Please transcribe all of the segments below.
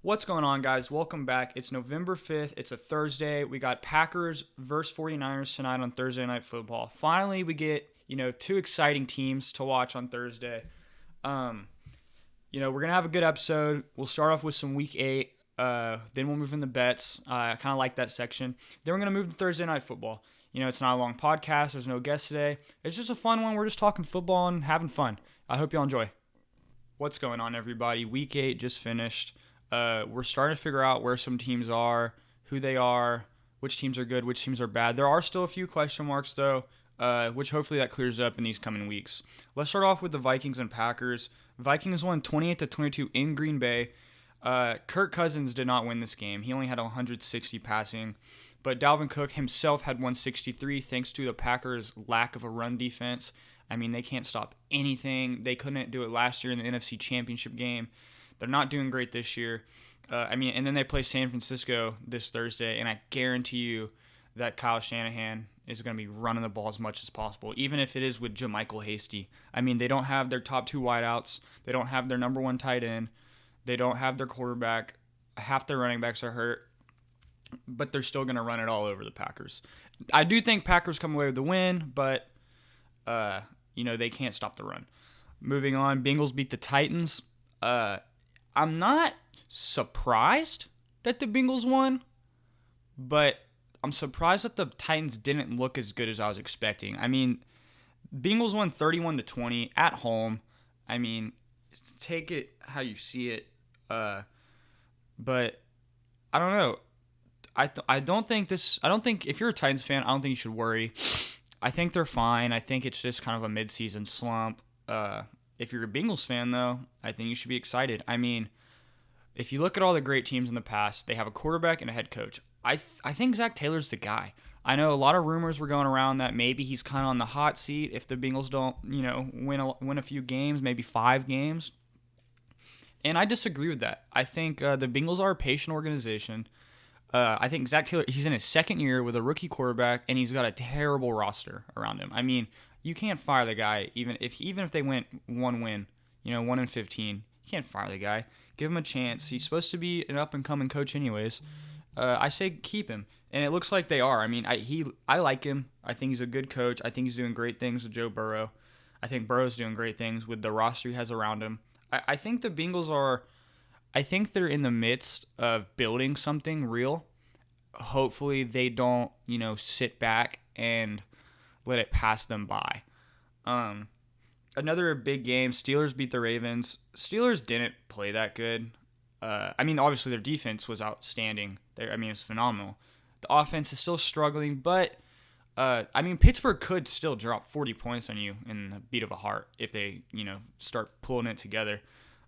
What's going on, guys? Welcome back. It's November 5th. It's a Thursday. We got Packers versus 49ers tonight on Thursday Night Football. Finally, we get, two exciting teams to watch on Thursday. We're going to have a good episode. We'll start off with some Week 8. Then we'll move into bets. I kind of like that section. Then we're going to move to Thursday Night Football. It's not a long podcast. There's no guest today. It's just a fun one. We're just talking football and having fun. I hope y'all enjoy. What's going on, everybody? Week 8 just finished. We're starting to figure out where some teams are, who they are, which teams are good, which teams are bad. There are still a few question marks, though, which hopefully that clears up in these coming weeks. Let's start off with the Vikings and Packers. Vikings won 28-22 in Green Bay. Kirk Cousins did not win this game. He only had 160 passing, but Dalvin Cook himself had 163 thanks to the Packers' lack of a run defense. I mean, they can't stop anything. They couldn't do it last year in the NFC Championship game. They're not doing great this year. And then they play San Francisco this Thursday, and I guarantee you that Kyle Shanahan is going to be running the ball as much as possible, even if it is with JaMychal Hasty. I mean, they don't have their top two wideouts. They don't have their number one tight end. They don't have their quarterback. Half their running backs are hurt, but they're still going to run it all over the Packers. I do think Packers come away with the win, but, they can't stop the run. Moving on, Bengals beat the Titans. I'm not surprised that the Bengals won, but I'm surprised that the Titans didn't look as good as I was expecting. I mean, Bengals won 31-20 at home. I mean, take it how you see it. But I don't know. I don't think if you're a Titans fan, I don't think you should worry. I think they're fine. I think it's just kind of a midseason slump. If you're a Bengals fan, though, I think you should be excited. I mean, if you look at all the great teams in the past, they have a quarterback and a head coach. I think Zach Taylor's the guy. I know a lot of rumors were going around that maybe he's kind of on the hot seat if the Bengals don't, win a few games, maybe 5 games. And I disagree with that. I think the Bengals are a patient organization. I think Zach Taylor, he's in his second year with a rookie quarterback, and he's got a terrible roster around him. I mean, you can't fire the guy even if they went 1 win, 1-15. You can't fire the guy. Give him a chance. He's supposed to be an up-and-coming coach anyways. I say keep him, and it looks like they are. I mean, I like him. I think he's a good coach. I think he's doing great things with Joe Burrow. I think Burrow's doing great things with the roster he has around him. I think the Bengals are – I think they're in the midst of building something real. Hopefully they don't, sit back and let it pass them by. Another big game, Steelers beat the Ravens. Steelers didn't play that good. Obviously their defense was outstanding. It's phenomenal. The offense is still struggling, but Pittsburgh could still drop 40 points on you in the beat of a heart if they, start pulling it together.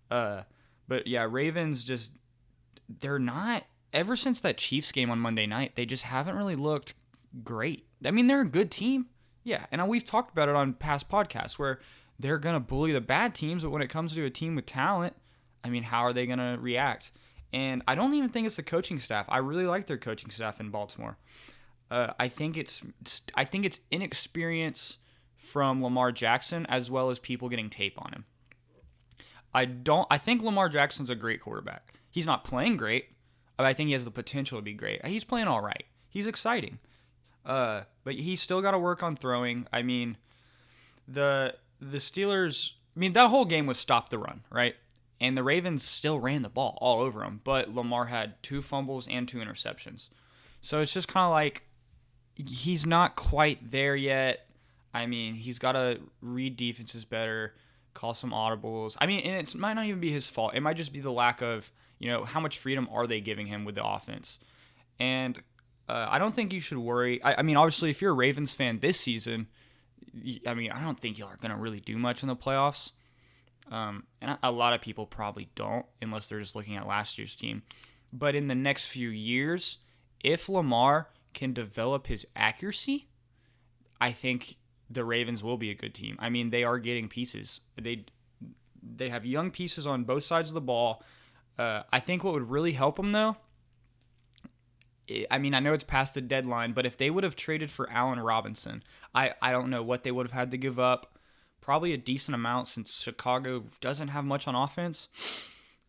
But yeah, Ravens just, they're not, ever since that Chiefs game on Monday night, they just haven't really looked great. I mean, they're a good team. Yeah, and we've talked about it on past podcasts where they're going to bully the bad teams, but when it comes to a team with talent, how are they going to react? And I don't even think it's the coaching staff. I really like their coaching staff in Baltimore. I think it's inexperience from Lamar Jackson as well as people getting tape on him. I think Lamar Jackson's a great quarterback. He's not playing great, but I think he has the potential to be great. He's playing all right. He's exciting. But he's still got to work on throwing. The Steelers, that whole game was stop the run, right? And the Ravens still ran the ball all over them, but Lamar had 2 fumbles and 2 interceptions. So it's just kind of like he's not quite there yet. He's got to read defenses better, call some audibles. And it might not even be his fault. It might just be the lack of, how much freedom are they giving him with the offense? And I don't think you should worry. Obviously, if you're a Ravens fan this season, I don't think y'all are going to really do much in the playoffs. And a lot of people probably don't unless they're just looking at last year's team. But in the next few years, if Lamar can develop his accuracy, I think the Ravens will be a good team. They are getting pieces. They have young pieces on both sides of the ball. I think what would really help them, though, I know it's past the deadline, but if they would have traded for Allen Robinson, I don't know what they would have had to give up. Probably a decent amount since Chicago doesn't have much on offense.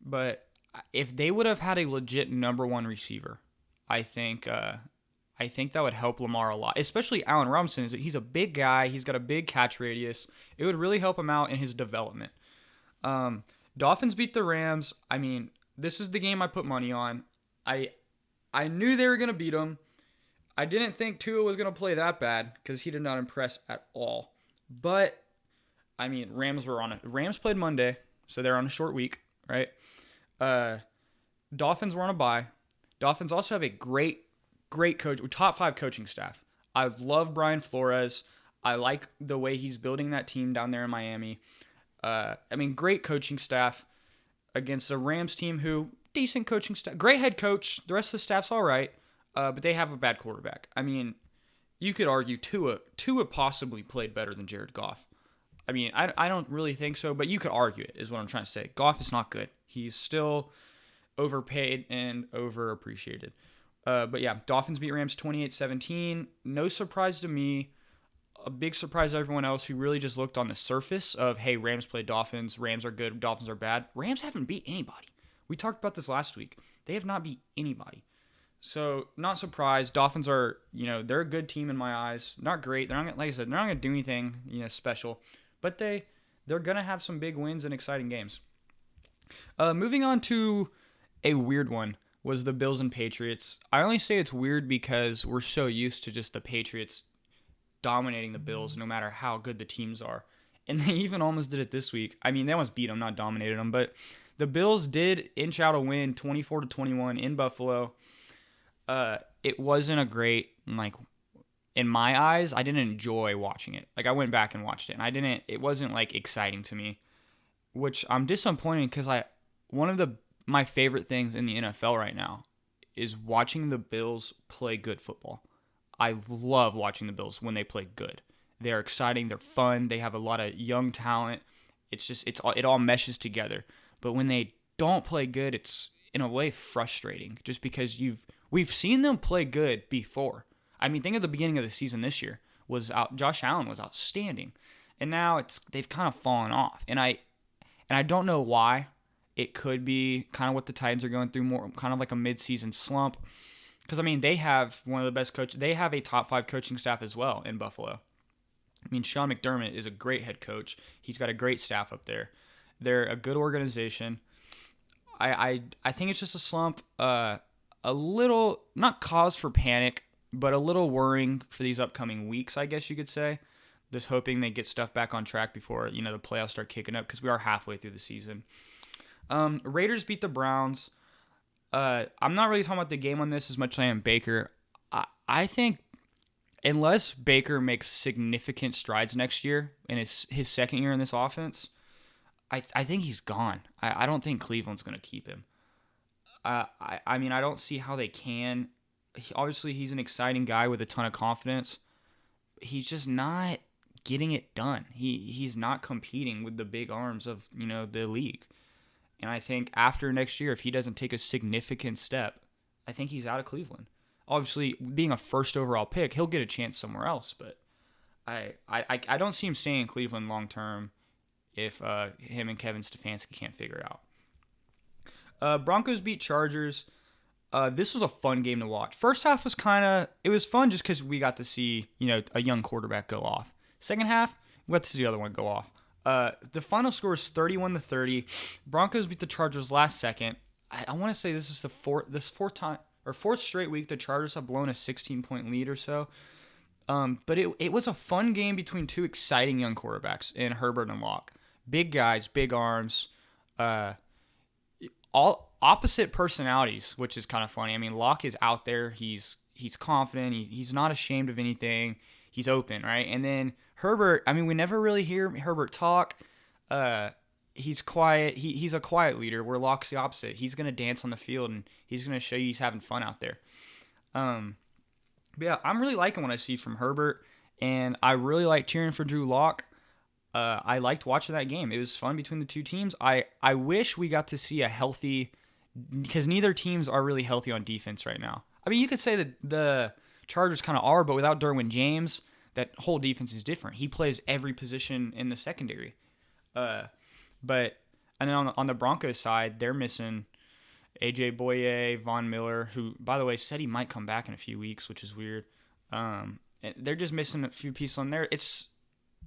But if they would have had a legit number one receiver, I think that would help Lamar a lot, especially Allen Robinson. He's a big guy. He's got a big catch radius. It would really help him out in his development. Dolphins beat the Rams. I mean, this is the game I put money on. I knew they were going to beat them. I didn't think Tua was going to play that bad because he did not impress at all. But, I mean, Rams played Monday, so they're on a short week, right? Dolphins were on a bye. Dolphins also have a great coach, top 5 coaching staff. I love Brian Flores. I like the way he's building that team down there in Miami. Great coaching staff against a Rams team who, decent coaching staff, great head coach. The rest of the staff's all right, but they have a bad quarterback. I mean, you could argue Tua possibly played better than Jared Goff. I mean, I don't really think so, but you could argue it, is what I'm trying to say. Goff is not good. He's still overpaid and overappreciated. But yeah, Dolphins beat Rams 28-17. No surprise to me. A big surprise to everyone else who really just looked on the surface of, hey, Rams played Dolphins. Rams are good. Dolphins are bad. Rams haven't beat anybody. We talked about this last week. They have not beat anybody. So, not surprised. Dolphins are, they're a good team in my eyes. Not great. They're not, like I said, they're not going to do anything, special. But they're going to have some big wins and exciting games. Moving on to a weird one was the Bills and Patriots. I only say it's weird because we're so used to just the Patriots dominating the Bills no matter how good the teams are. And they even almost did it this week. I mean, they almost beat them, not dominated them. But the Bills did inch out a win 24-21 in Buffalo. It wasn't a great, in my eyes, I didn't enjoy watching it. I went back and watched it, and it wasn't, exciting to me, which I'm disappointed because one of my favorite things in the NFL right now is watching the Bills play good football. I love watching the Bills when they play good. They're exciting, they're fun, they have a lot of young talent. It all meshes together. But when they don't play good, it's in a way frustrating just because we've seen them play good before. I mean, think of the beginning of the season this year. Josh Allen was outstanding. And now they've kind of fallen off. And I don't know why. It could be kind of what the Titans are going through, more kind of like a mid-season slump. Because, I mean, they have one of the best coaches. They have a top 5 coaching staff as well in Buffalo. I mean, Sean McDermott is a great head coach. He's got a great staff up there. They're a good organization. I think it's just a slump. A little, not cause for panic, but a little worrying for these upcoming weeks, I guess you could say. Just hoping they get stuff back on track before, the playoffs start kicking up because we are halfway through the season. Raiders beat the Browns. I'm not really talking about the game on this as much as I am Baker. I think unless Baker makes significant strides next year in his second year in this offense, I think he's gone. I don't think Cleveland's going to keep him. I mean, I don't see how they can. Obviously, he's an exciting guy with a ton of confidence. He's just not getting it done. He's not competing with the big arms of, the league. And I think after next year, if he doesn't take a significant step, I think he's out of Cleveland. Obviously, being a first overall pick, he'll get a chance somewhere else. But I don't see him staying in Cleveland long term if him and Kevin Stefanski can't figure it out. Broncos beat Chargers. This was a fun game to watch. First half was it was fun just because we got to see, a young quarterback go off. Second half, we got to see the other one go off. The final score is 31-30. Broncos beat the Chargers last second. I want to say this is the fourth straight week the Chargers have blown a 16-point lead or so. But it was a fun game between two exciting young quarterbacks in Herbert and Locke. Big guys, big arms, all opposite personalities, which is kind of funny. I mean, Locke is out there. He's confident. He's not ashamed of anything. He's open, right? And then Herbert, I mean, we never really hear Herbert talk. He's quiet. He's a quiet leader, where Locke's the opposite. He's going to dance on the field, and he's going to show you he's having fun out there. But yeah, I'm really liking what I see from Herbert, and I really like cheering for Drew Lock. I liked watching that game. It was fun between the two teams. I wish we got to see a healthy, because neither teams are really healthy on defense right now. I mean, you could say that the Chargers kind of are, but without Derwin James, that whole defense is different. He plays every position in the secondary. And then on the Broncos side, they're missing AJ Boye, Von Miller, who, by the way, said he might come back in a few weeks, which is weird. And they're just missing a few pieces on there. It's,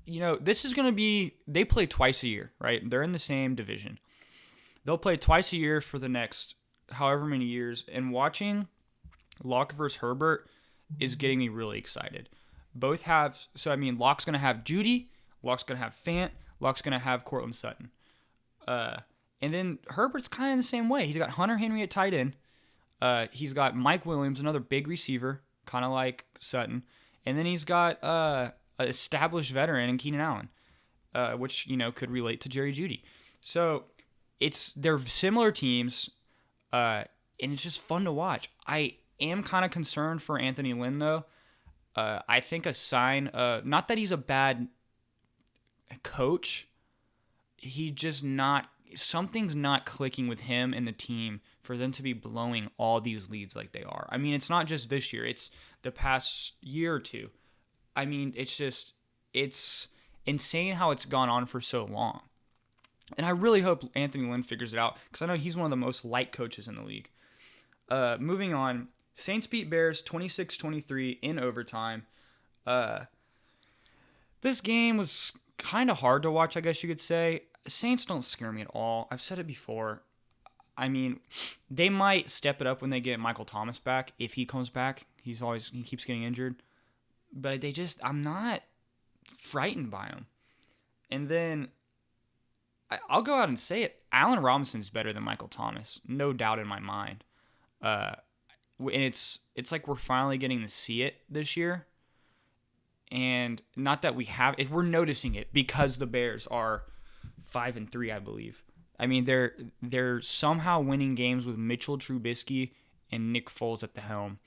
this is going to be, they play twice a year, right? They're in the same division. They'll play twice a year for the next however many years. And watching Locke versus Herbert is getting me really excited. Both have, Locke's going to have Judy, Locke's going to have Fant, Locke's going to have Cortland Sutton. And then Herbert's kind of in the same way. He's got Hunter Henry at tight end. He's got Mike Williams, another big receiver, kind of like Sutton. And then he's got an established veteran in Keenan Allen, which, could relate to Jerry Jeudy. So they're similar teams, and it's just fun to watch. I am kind of concerned for Anthony Lynn, though. I think a sign, not that he's a bad coach, something's not clicking with him and the team for them to be blowing all these leads like they are. I mean, it's not just this year. It's the past year or two. I mean, it's insane how it's gone on for so long. And I really hope Anthony Lynn figures it out because I know he's one of the most liked coaches in the league. Moving on, Saints beat Bears 26-23 in overtime. This game was kind of hard to watch, I guess you could say. Saints don't scare me at all. I've said it before. I mean, they might step it up when they get Michael Thomas back. If he comes back, he keeps getting injured. But I'm not frightened by him. And then I'll go out and say it. Allen Robinson's better than Michael Thomas. No doubt in my mind. And it's like we're finally getting to see it this year. And not that we're noticing it because the Bears are 5-3, I believe. I mean, they're somehow winning games with Mitchell Trubisky and Nick Foles at the helm.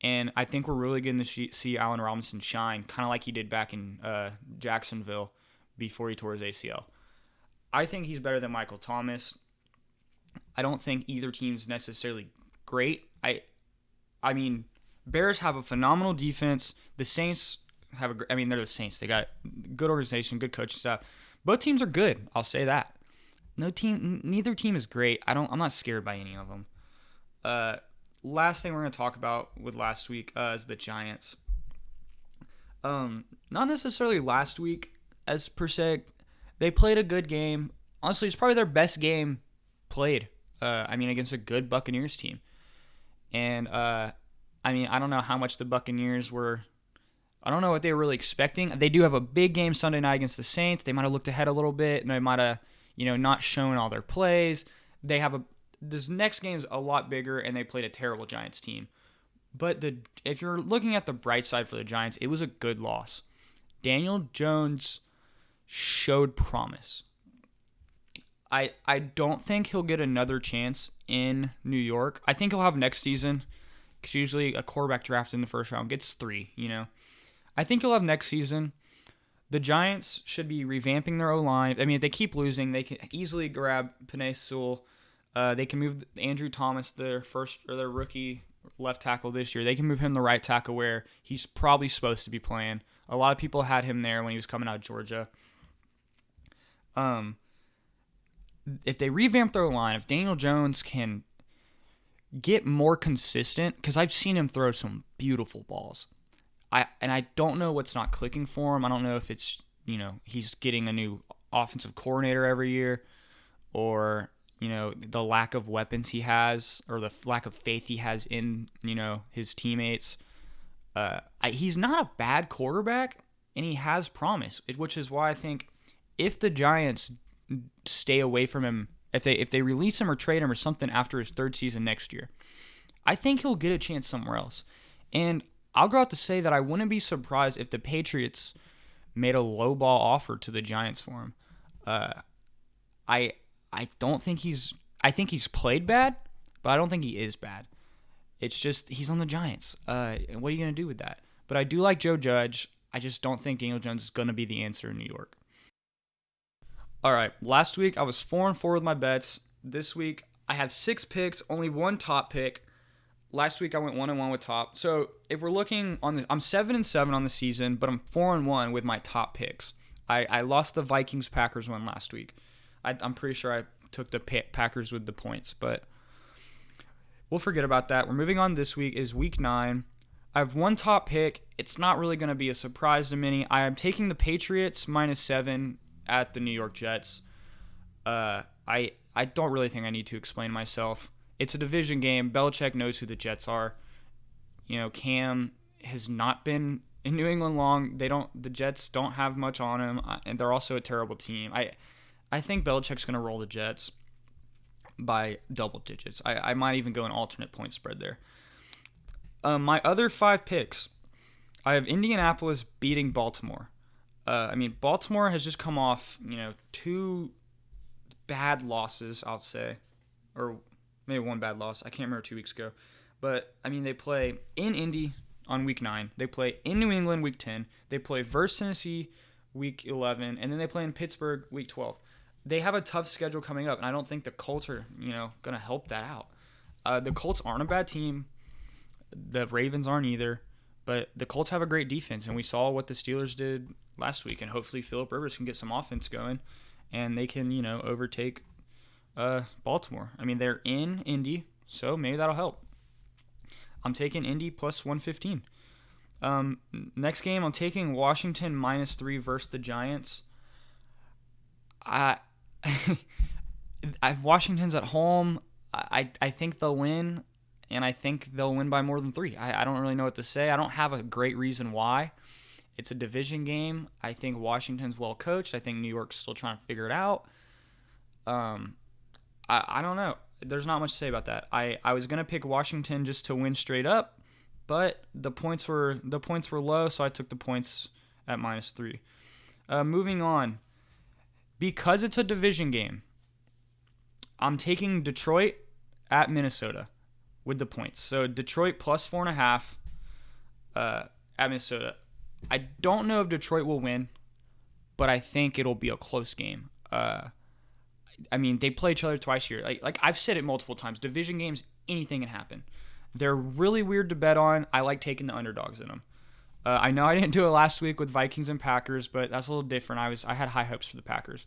And I think we're really getting to see Allen Robinson shine, kind of like he did back in Jacksonville before he tore his ACL. I think he's better than Michael Thomas. I don't think either team's necessarily great. I mean, Bears have a phenomenal defense. The Saints they're the Saints. They got good organization, good coaching staff. Both teams are good. I'll say that. Neither team is great. I'm not scared by any of them. Last thing we're going to talk about with last week is the Giants. Not necessarily last week as per se. They played a good game. Honestly, it's probably their best game played. Against a good Buccaneers team. And, I don't know how much the Buccaneers were. I don't know what they were really expecting. They do have a big game Sunday night against the Saints. They might have looked ahead a little bit, and they might have, not shown all their plays. This next game is a lot bigger, and they played a terrible Giants team. But if you're looking at the bright side for the Giants, it was a good loss. Daniel Jones showed promise. I don't think he'll get another chance in New York. I think he'll have next season, because usually a quarterback drafted in the first round gets 3, I think he'll have next season. The Giants should be revamping their O-line. I mean, if they keep losing, they can easily grab Penei Sewell. They can move Andrew Thomas, their rookie left tackle this year. They can move him to right tackle where he's probably supposed to be playing. A lot of people had him there when he was coming out of Georgia. If they revamp their line, if Daniel Jones can get more consistent, because I've seen him throw some beautiful balls. I don't know what's not clicking for him. I don't know if it's, he's getting a new offensive coordinator every year, or, the lack of weapons he has, or the lack of faith he has in, his teammates. He's not a bad quarterback, and he has promise, which is why I think if the Giants stay away from him, if they release him or trade him or something after his third season next year, I think he'll get a chance somewhere else. And I'll go out to say that I wouldn't be surprised if the Patriots made a lowball offer to the Giants for him. I don't think I think he's played bad, but I don't think he is bad. It's just he's on the Giants. And what are you going to do with that? But I do like Joe Judge. I just don't think Daniel Jones is going to be the answer in New York. All right, last week I was 4-4 with my bets. This week I have 6 picks, only 1 top pick. Last week I went 1-1 with top. So if we're looking on I'm 7-7 on the season, but I'm 4-1 with my top picks. I lost the Vikings-Packers one last week. I'm pretty sure I took the Packers with the points, but we'll forget about that. We're moving on. This week is week 9. I have one top pick. It's not really going to be a surprise to many. I am taking the Patriots -7 at the New York Jets. I don't really think I need to explain myself. It's a division game. Belichick knows who the Jets are. Cam has not been in New England long. The Jets don't have much on him, and they're also a terrible team. I think Belichick's going to roll the Jets by double digits. I might even go an alternate point spread there. My other 5 picks, I have Indianapolis beating Baltimore. Baltimore has just come off, 2 bad losses, I'll say, or maybe 1 bad loss. I can't remember 2 weeks ago. But, they play in Indy on week 9. They play in New England week 10. They play versus Tennessee week 11. And then they play in Pittsburgh week 12. They have a tough schedule coming up, and I don't think the Colts are, going to help that out. The Colts aren't a bad team. The Ravens aren't either. But the Colts have a great defense, and we saw what the Steelers did last week. And hopefully Phillip Rivers can get some offense going, and they can, overtake Baltimore. They're in Indy, so maybe that'll help. I'm taking Indy plus 115. Next game, I'm taking Washington -3 versus the Giants. Washington's at home. I think they'll win, and I think they'll win by more than 3. I don't really know what to say. I don't have a great reason why. It's a division game. I think Washington's well coached. I think New York's still trying to figure it out. I don't know. There's not much to say about that. I was gonna pick Washington just to win straight up, but the points were low, so I took the points at -3. Moving on, because it's a division game, I'm taking Detroit at Minnesota with the points. So Detroit plus 4.5 at Minnesota. I don't know if Detroit will win, but I think it'll be a close game. They play each other twice a year. Like I've said it multiple times, division games, anything can happen. They're really weird to bet on. I like taking the underdogs in them. I know I didn't do it last week with Vikings and Packers, but that's a little different. I had high hopes for the Packers.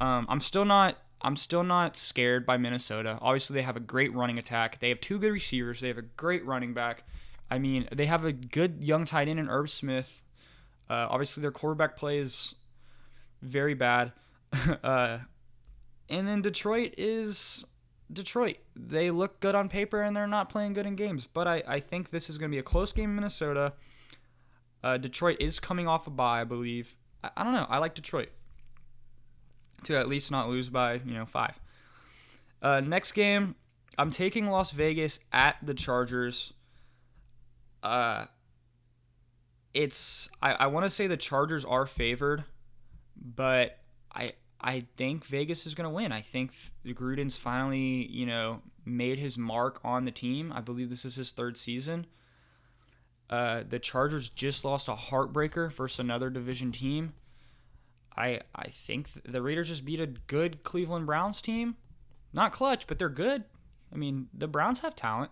I'm still not scared by Minnesota. Obviously, they have a great running attack. They have 2 good receivers. They have a great running back. They have a good young tight end in Irv Smith. Obviously, their quarterback play is very bad. And then Detroit is Detroit. They look good on paper, and they're not playing good in games. But I think this is going to be a close game in Minnesota. Detroit is coming off a bye, I believe. I don't know. I like Detroit to at least not lose by 5. Next game, I'm taking Las Vegas at the Chargers. I want to say the Chargers are favored, but I think Vegas is going to win. I think Gruden's finally, made his mark on the team. I believe this is his 3rd season. The Chargers just lost a heartbreaker versus another division team. I think the Raiders just beat a good Cleveland Browns team. Not clutch, but they're good. The Browns have talent.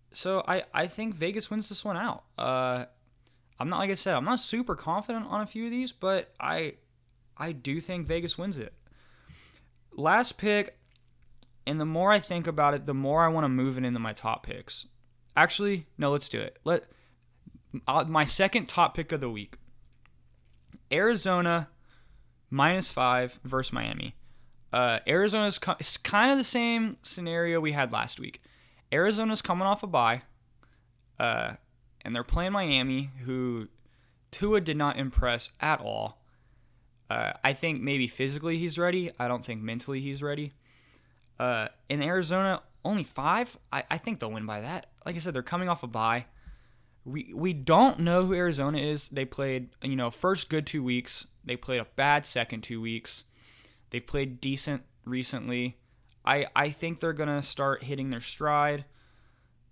So I think Vegas wins this one out. I'm not super confident on a few of these, but I do think Vegas wins it. Last pick, and the more I think about it, the more I want to move it into my top picks. Actually, no, let's do it. My second top pick of the week. Arizona -5 versus Miami. Arizona's it's kind of the same scenario we had last week. Arizona's coming off a bye, and they're playing Miami, who Tua did not impress at all. I think maybe physically he's ready. I don't think mentally he's ready. In Arizona, only 5. I think they'll win by that. Like I said, they're coming off a bye. We don't know who Arizona is. They played, first good 2 weeks. They played a bad second 2 weeks. They've played decent recently. I think they're going to start hitting their stride.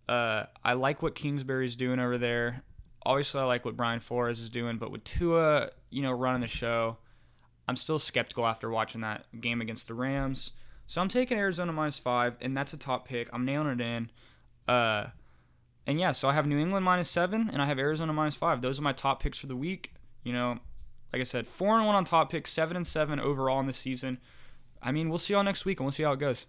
I like what Kingsbury's doing over there. Obviously, I like what Brian Flores is doing. But with Tua, running the show, I'm still skeptical after watching that game against the Rams. So I'm taking Arizona -5, and that's a top pick. I'm nailing it in. So I have New England -7, and I have Arizona -5. Those are my top picks for the week. Like I said, 4-1 on top picks, 7-7 overall in the season. We'll see y'all next week, and we'll see how it goes.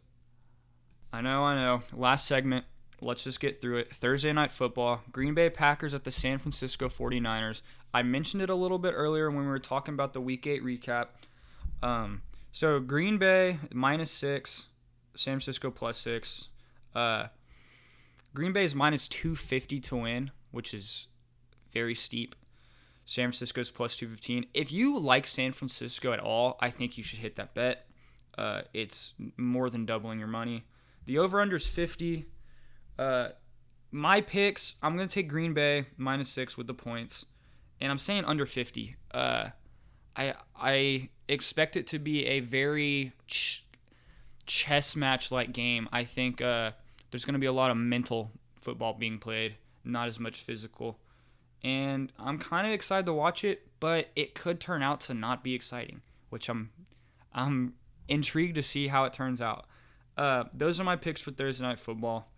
I know. Last segment. Let's just get through it. Thursday night football. Green Bay Packers at the San Francisco 49ers. I mentioned it a little bit earlier when we were talking about the Week 8 recap. So Green Bay -6, San Francisco +6. Green Bay is -250 to win, which is very steep. San Francisco's +215. If you like San Francisco at all, I think you should hit that bet. It's more than doubling your money. The over-under is 50. My picks, I'm going to take Green Bay -6 with the points, and I'm saying under 50. I expect it to be a very chess match-like game. I think there's going to be a lot of mental football being played, not as much physical. And I'm kind of excited to watch it, but it could turn out to not be exciting, which I'm intrigued to see how it turns out. Those are my picks for Thursday Night Football.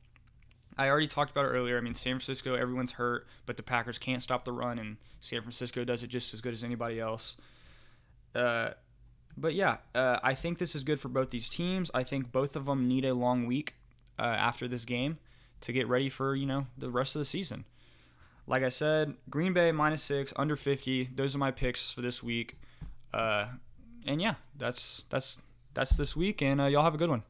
I already talked about it earlier. I mean, San Francisco, everyone's hurt, but the Packers can't stop the run, and San Francisco does it just as good as anybody else. But yeah, I think this is good for both these teams. I think both of them need a long week after this game to get ready for, the rest of the season. Like I said, Green Bay -6, under 50. Those are my picks for this week. And yeah, that's this week, and y'all have a good one.